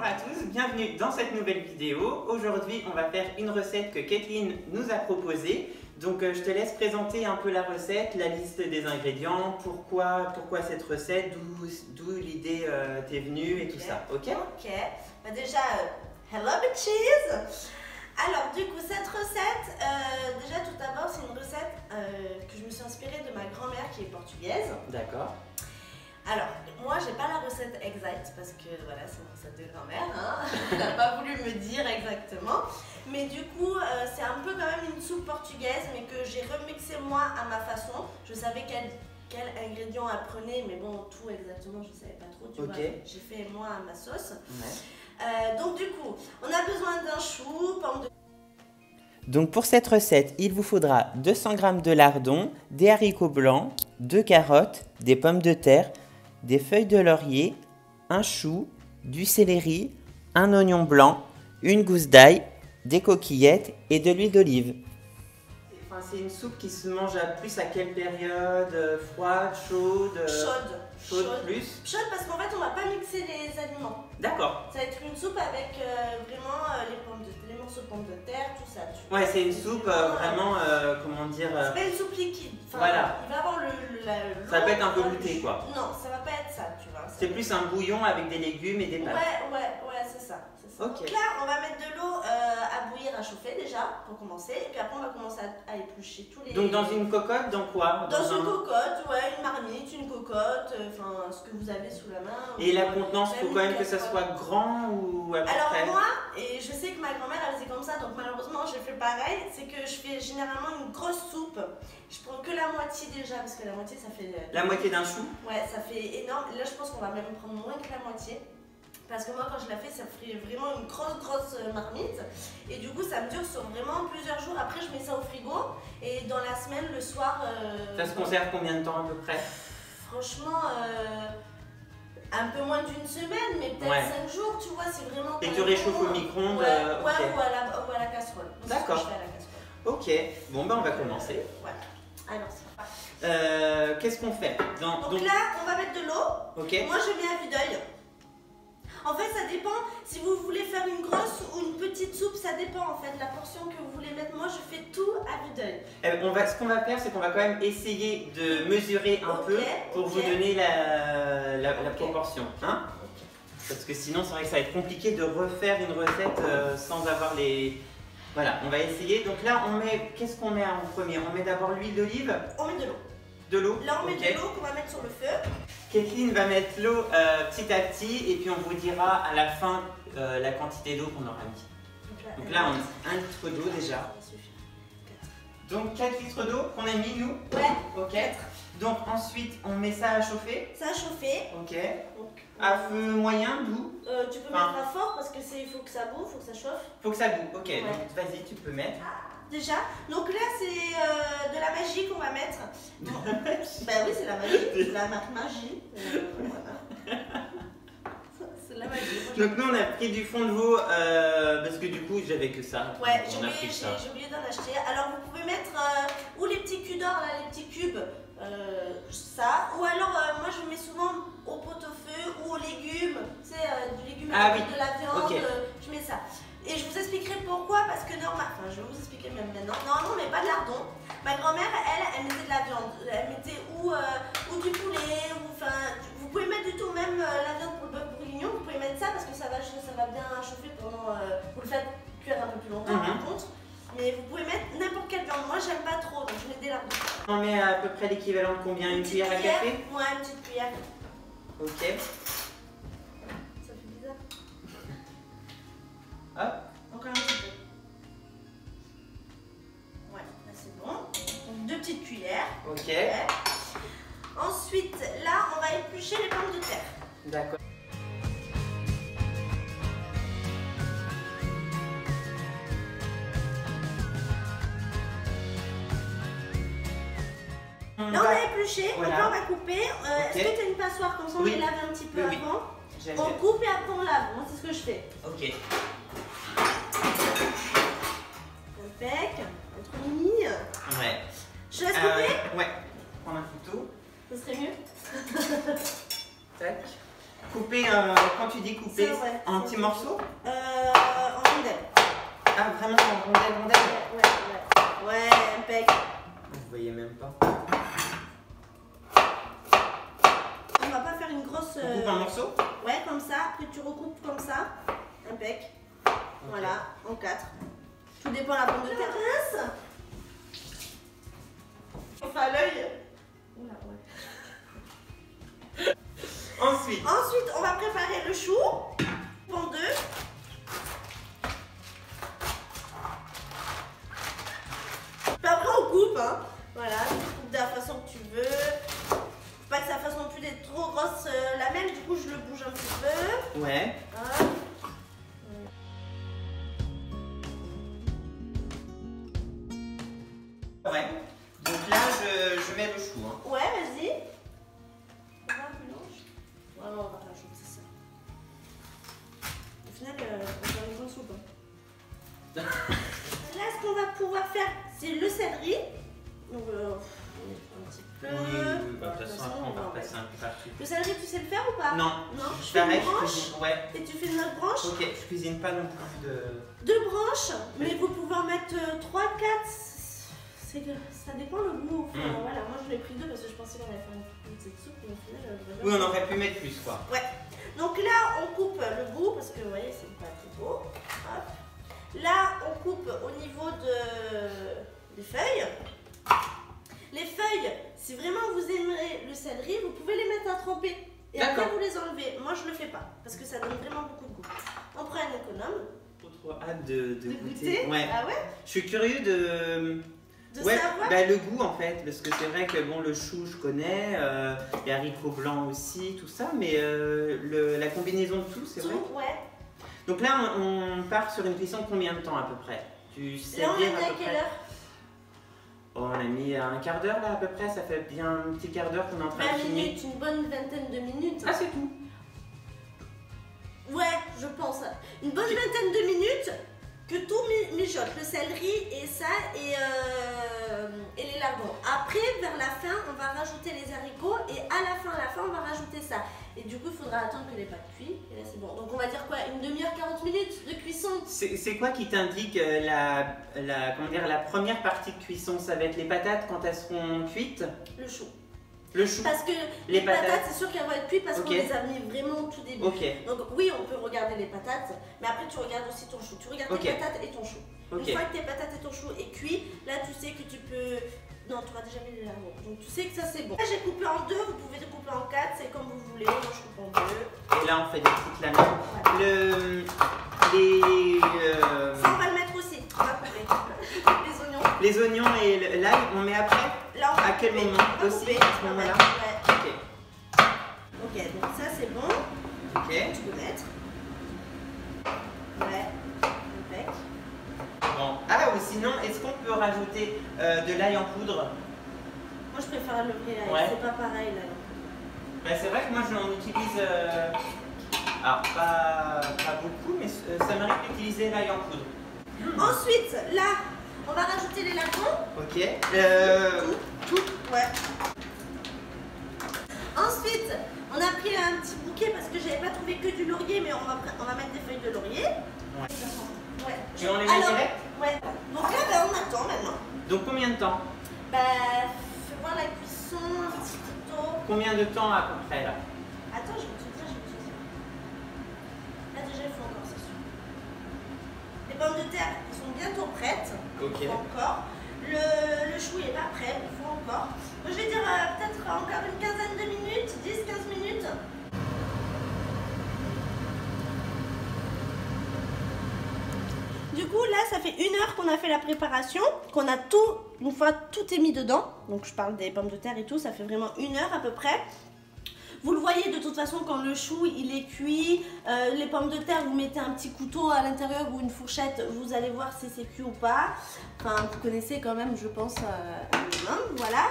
Bonjour à tous, bienvenue dans cette nouvelle vidéo. Aujourd'hui, on va faire une recette que Kathleen nous a proposée. Donc, je te laisse présenter un peu la recette, la liste des ingrédients, pourquoi cette recette, d'où l'idée t'est venue et tout ça. Ok? Ok. Bah déjà, hello bitches. Alors, du coup, cette recette, déjà tout d'abord, c'est une recette que je me suis inspirée de ma grand-mère qui est portugaise. D'accord. Alors, moi, j'ai pas la recette exacte parce que voilà, c'est une recette de grand-mère. Hein. Elle n'a pas voulu me dire exactement. Mais du coup, c'est un peu quand même une soupe portugaise, mais que j'ai remixé moi à ma façon. Je savais quel ingrédient elle prenait, mais bon, tout exactement, je ne savais pas trop. Tu vois, j'ai fait moi à ma sauce. Ouais. Donc, du coup, on a besoin d'un chou, pomme de... Donc pour cette recette, il vous faudra 200 g de lardons, des haricots blancs, 2 carottes, des pommes de terre, des feuilles de laurier, un chou, du céleri, un oignon blanc, une gousse d'ail, des coquillettes et de l'huile d'olive. Enfin, c'est une soupe qui se mange plus à quelle période? Froide, chaude? Chaude plus? Chaude parce qu'en fait on va pas mixer les aliments. D'accord. Ça va être une soupe avec vraiment les morceaux de pommes de terre, tout ça. Ouais, c'est une soupe vraiment, comment dire... C'est pas une soupe liquide. Enfin, voilà. Il va avoir ça peut être un peu goûté quoi. Non, ça va pas être ça, tu vois. C'est plus un bouillon avec des légumes et des pâtes. Ouais, c'est ça. Okay. Donc là, on va mettre de l'eau à bouillir, à chauffer déjà, pour commencer. Et puis après, on va commencer à éplucher tous les... Donc dans une cocotte, dans quoi? Dans une cocotte, ouais, une marmite, une cocotte, enfin, ce que vous avez sous la main. Et la contenance, il faut quand même que ça soit grand ou à peu Alors près? moi, et je sais que ma grand-mère, elle faisait comme ça, donc malheureusement, j'ai fait pareil. C'est que je fais généralement une grosse soupe. Je prends que la moitié déjà, parce que la moitié, ça fait... La moitié d'un chou? Ouais, ça fait énorme. Là, je pense qu'on va même prendre moins que la moitié. Parce que moi, quand je la fais, ça ferait vraiment une grosse marmite. Et du coup, ça me dure sur vraiment plusieurs jours. Après, je mets ça au frigo. Et dans la semaine, le soir... Ça se conserve combien de temps à peu près? Franchement, un peu moins d'une semaine, mais peut-être 5 jours, tu vois, c'est vraiment... Et tu réchauffes au micro-ondes? Ouais, okay. ou à la casserole. D'accord. Ok, bon ben on va commencer. Ouais, alors c'est parti. Qu'est-ce qu'on fait? Donc là, on va mettre de l'eau. Ok. Moi, je mets à vue d'œil. En fait, ça dépend si vous voulez faire une grosse ou une petite soupe, ça dépend en fait la portion que vous voulez mettre. Moi, je fais tout à vue d'œil. Ce qu'on va faire, c'est qu'on va quand même essayer de mesurer un peu pour vous donner la proportion. Hein? Parce que sinon, c'est vrai que ça va être compliqué de refaire une recette sans avoir les... Voilà, on va essayer. Donc là, on met... Qu'est-ce qu'on met en premier? On met d'abord l'huile d'olive? On met de l'eau. De l'eau? Là, on met de l'eau qu'on va mettre sur le feu. Kathleen va mettre l'eau petit à petit et puis on vous dira à la fin la quantité d'eau qu'on aura mis. Donc là, on met 1 litre d'eau déjà. Donc 4 litres d'eau qu'on a mis nous? Ouais. Ok. Donc ensuite, on met ça à chauffer? Ça a chauffé. Ok. À feu moyen, doux? Tu peux mettre à fort parce que faut que ça boue, faut que ça chauffe. Faut que ça boue, ok. Ouais. Donc vas-y, tu peux mettre. Déjà, donc là c'est de la magie qu'on va mettre. Bah oui, c'est la magie, c'est la magie. Voilà. C'est la magie. Donc nous on a pris du fond de veau parce que du coup j'avais que ça. Ouais, j'ai oublié d'en acheter. Alors vous pouvez mettre ou les petits cubes d'or, là, les petits cubes, ça. Ou alors moi je mets souvent au pot-au-feu ou aux légumes, tu sais, du légume avec de la viande, je mets ça. Et je vous expliquerai pourquoi, parce que normalement, je vais vous expliquer même maintenant, normalement on met pas de lardon. Ma grand-mère, elle mettait de la viande, elle mettait ou du poulet, ou enfin, vous pouvez mettre du tout, même la viande pour le bœuf bourguignon, vous pouvez mettre ça parce que ça va bien chauffer pendant, vous le faites cuire un peu plus longtemps par contre. Mais vous pouvez mettre n'importe quelle viande, moi j'aime pas trop, donc je mets des lardons. On met à peu près l'équivalent de combien? Une cuillère à café? Ouais, une petite cuillère. Ok. Ça fait bizarre. Hop. Encore un petit peu. Ouais, là c'est bon. Donc 2 petites cuillères. Ok. Ensuite, là, on va éplucher les pommes de terre. D'accord. Là, on a épluché, voilà. Donc là, on va couper. Est-ce que tu as une passoire comme ça, on les lave un petit peu avant? On coupe et après on lave. Moi, c'est ce que je fais. Ok. Impec, entre mini. Ouais. Je laisse couper? Ouais. Prends un couteau. Ça serait mieux. Tac. couper, quand tu dis couper, ça, ouais, en petits morceaux? En rondelles. Ah, vraiment en rondelles? Ouais, impec. Vous voyez même pas. On va pas faire une grosse... On coupe en morceaux? Ouais, comme ça. Après, tu recoupes comme ça. Impec. Okay. Voilà, en 4. Tout dépend de la pomme de terre. On fait à l'œil. Oula, ouais. Ensuite, on va préparer le chou en 2. Après, on coupe, hein. Voilà, tu coupes de la façon que tu veux. Faut pas que ça fasse non plus des trop grosses lamelles, du coup, je le bouge un petit peu. ouais. Hop. Ouais. Donc là, je mets le chou. Hein. Ouais, vas-y. On va mélange. Ouais, on va rajouter ça. Au final, on va faire une grosse soupe. Hein. Là, ce qu'on va pouvoir faire, c'est le céleri. Donc, un petit peu. Oui, bah, de toute façon, après, on va repasser un peu partout. Le céleri, tu sais le faire ou pas? Non. Non. Je fais une t'arrête, branche. Ouais. Et tu fais une autre branche. Ok, je cuisine pas non plus de... 2 branches, mais vous pouvez en mettre 3, 4. Ça dépend le goût. Enfin, voilà, moi je l'ai pris 2 parce que je pensais qu'on allait faire une petite soupe, mais au final, oui, on aurait pu mettre plus, quoi. Ouais. Donc là, on coupe le bout parce que vous voyez, c'est pas très beau. Hop. Là, on coupe au niveau des feuilles. Les feuilles, si vraiment vous aimerez le céleri, vous pouvez les mettre à tremper. Et après, vous les enlevez. Moi, je le fais pas parce que ça donne vraiment beaucoup de goût. On prend un économe. Trop hâte de goûter. Ouais. Ah ouais? Je suis curieux de savoir. Bah, le goût en fait, parce que c'est vrai que bon, le chou je connais, les haricots blancs aussi, tout ça, mais la combinaison de tout, c'est vrai. Ouais. Donc là, on part sur une cuisson de combien de temps à peu près? Tu sais là, on dire a mis à quelle heure? Oh, on a mis un quart d'heure là à peu près, ça fait bien un petit quart d'heure qu'on est en train de 20 finir. minutes, une bonne vingtaine de minutes. Ah, c'est tout? Ouais, je pense. Une bonne vingtaine de minutes que tout mijote, le céleri et ça et les lardons. Après, vers la fin, on va rajouter les haricots et à la fin, on va rajouter ça. Et du coup, il faudra attendre que les pâtes cuisent. Et là, c'est bon. Donc, on va dire quoi? Une demi-heure, 40 minutes de cuisson. C'est quoi qui t'indique comment dire, la première partie de cuisson? Ça va être les patates quand elles seront cuites? Le chou. Le chou. Parce que les patates, c'est sûr qu'elles vont être cuites parce qu'on les a mis vraiment au tout début. Donc oui, on peut regarder les patates, mais après tu regardes aussi ton chou. Tu regardes tes patates et ton chou. Une fois que tes patates et ton chou est cuit, là tu sais que tu peux... Non, tu auras déjà mis les lardons. Donc tu sais que ça c'est bon. Là j'ai coupé en 2, vous pouvez découper en 4, c'est comme vous voulez. Moi je coupe en 2. Et là on fait des petites lamelles. Ouais. Ça on va le mettre aussi, on va couper. Les oignons. Les oignons et l'ail, on met après? Là, à quel moment aussi? À ce moment-là? Ouais. Ok. Ok, donc ça c'est bon. Ok. Tu peux mettre. Ouais. Impec. Bon. Ah, ou sinon, est-ce qu'on peut rajouter de l'ail en poudre? Moi je préfère le vrai l'ail, c'est pas pareil l'ail. Ben, c'est vrai que moi j'en utilise. Alors, pas beaucoup, mais ça m'arrive d'utiliser l'ail en poudre. Ensuite, là, on va rajouter les lardons. Ok. Tout. Ouais. Ensuite, on a pris un petit bouquet parce que j'avais pas trouvé que du laurier, mais on va mettre des feuilles de laurier. Ouais. Et on les met direct? Ouais. Donc là, on attend maintenant. Donc combien de temps? Bah, fais voir la cuisson, un petit peu. Combien de temps à peu près là? Attends, je vais te dire. Là déjà, il faut encore, c'est sûr. Les pommes de terre, elles sont bientôt prêtes. Ok. Il faut encore. Le chou n'est pas prêt, il faut encore. Moi, je vais dire peut-être encore une quinzaine de minutes, 10-15 minutes. Du coup, là, ça fait 1 heure qu'on a fait la préparation, qu'on a tout, une fois tout est mis dedans. Donc, je parle des pommes de terre et tout, ça fait vraiment 1 heure à peu près. Vous le voyez de toute façon quand le chou il est cuit, les pommes de terre vous mettez un petit couteau à l'intérieur ou une fourchette, vous allez voir si c'est cuit ou pas. Enfin vous connaissez quand même je pense un minimum, voilà.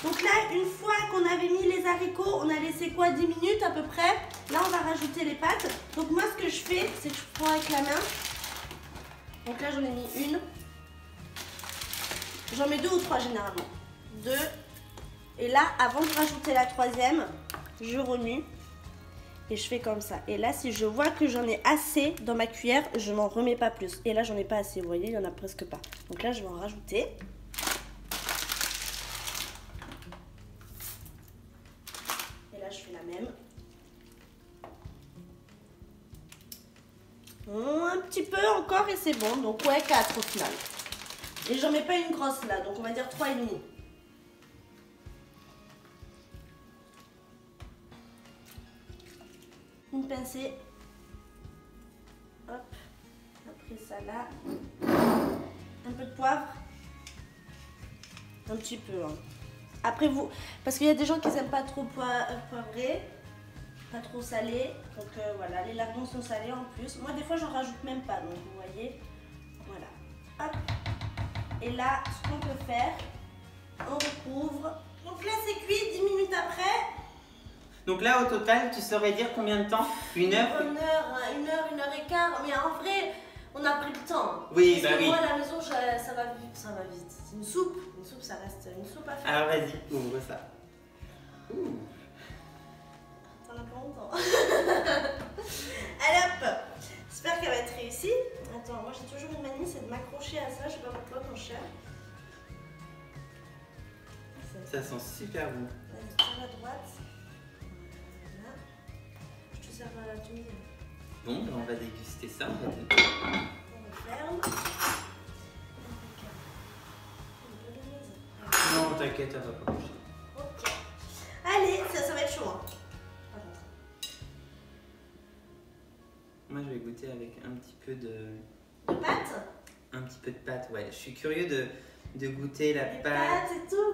Donc là une fois qu'on avait mis les haricots, on a laissé quoi 10 minutes à peu près. Là on va rajouter les pâtes. Donc moi ce que je fais c'est que je prends avec la main. Donc là j'en ai mis une. J'en mets 2 ou 3 généralement. 2. Et là avant de rajouter la 3e, je remue et je fais comme ça. Et là, si je vois que j'en ai assez dans ma cuillère, je n'en remets pas plus. Et là, j'en ai pas assez, vous voyez, il y en a presque pas. Donc là, je vais en rajouter. Et là, je fais la même. Un petit peu encore et c'est bon. Donc ouais, 4 au final. Et j'en mets pas une grosse là, donc on va dire 3,5. Une pincée. Hop. Après ça là. Un peu de poivre. Un petit peu. Hein. Après vous, parce qu'il y a des gens qui n'aiment pas trop poivré, pas trop salé. Donc voilà, les lardons sont salés en plus. Moi des fois j'en rajoute même pas, donc vous voyez. Voilà. Hop. Et là, ce qu'on peut faire, on recouvre. Donc là c'est cuit, 10 minutes après. Donc là, au total, tu saurais dire combien de temps? 1 heure? 1 heure et quart. Mais en vrai, on a pris le temps. Oui, parce bah que oui. moi, à la maison, ça va vite. C'est une soupe. Une soupe, ça reste une soupe à faire. Alors vas-y, ouvre ça. Ouh. T'en as pas longtemps. Allez hop. J'espère qu'elle va être réussie. Attends, moi j'ai toujours une manie, c'est de m'accrocher à ça. Je sais pas pourquoi, mon cher. Ça sent super bon. Vas-y, tire à droite. Voilà. Je te sers la tenue. Bon, ben on va déguster ça. On referme. Non, t'inquiète, elle va pas bouger. Ok. Allez, ça va être chaud. Hein. Moi, je vais goûter avec un petit peu de... De pâte? Un petit peu de pâte, ouais. Je suis curieux de goûter la Les pâte. pâtes et tout.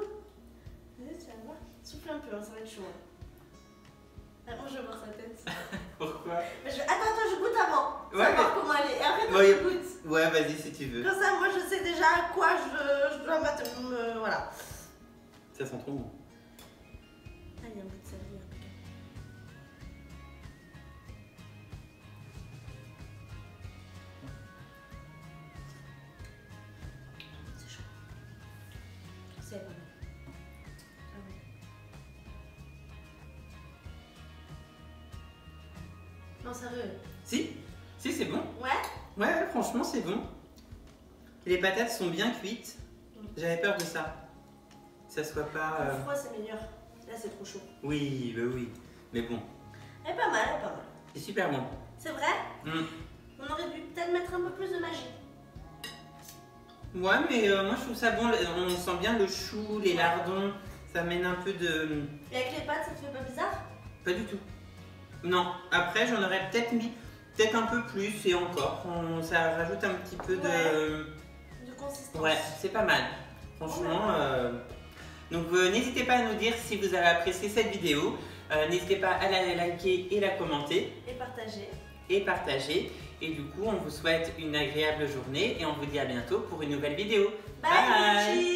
Vas-y, tu vas voir. Souffle un peu, hein, ça va être chaud. Hein. Ah, moi, je vais voir sa tête. Pourquoi? Attends, je goûte avant. Ouais, Savoir mais... comment elle est. Et après, toi, Ouais, tu goûtes. Ouais, vas-y si tu veux. Comme ça, moi, je sais déjà à quoi je dois me... Voilà. Ça sent trop bon. Ah, il y a un bout de céleri. C'est chaud. C'est bon. Ah oui. Non, sérieux. Si, c'est bon. Ouais. Ouais, franchement, c'est bon. Les patates sont bien cuites. J'avais peur de ça. Que ça soit pas... Au froid, c'est meilleur. Là, c'est trop chaud. Oui, bah oui. Mais bon, Elle est pas mal, elle est pas mal. c'est super bon. C'est vrai? On aurait dû peut-être mettre un peu plus de magie. Ouais, mais moi je trouve ça bon. On sent bien le chou, les lardons. Ça mène un peu de... Et avec les pâtes, ça te fait pas bizarre? Pas du tout. Non, après j'en aurais peut-être mis un peu plus et encore. Ça rajoute un petit peu de... De consistance. Ouais, c'est pas mal. Franchement. Donc n'hésitez pas à nous dire si vous avez apprécié cette vidéo. N'hésitez pas à la liker et la commenter. Et partager. Et du coup, on vous souhaite une agréable journée et on vous dit à bientôt pour une nouvelle vidéo. Bye.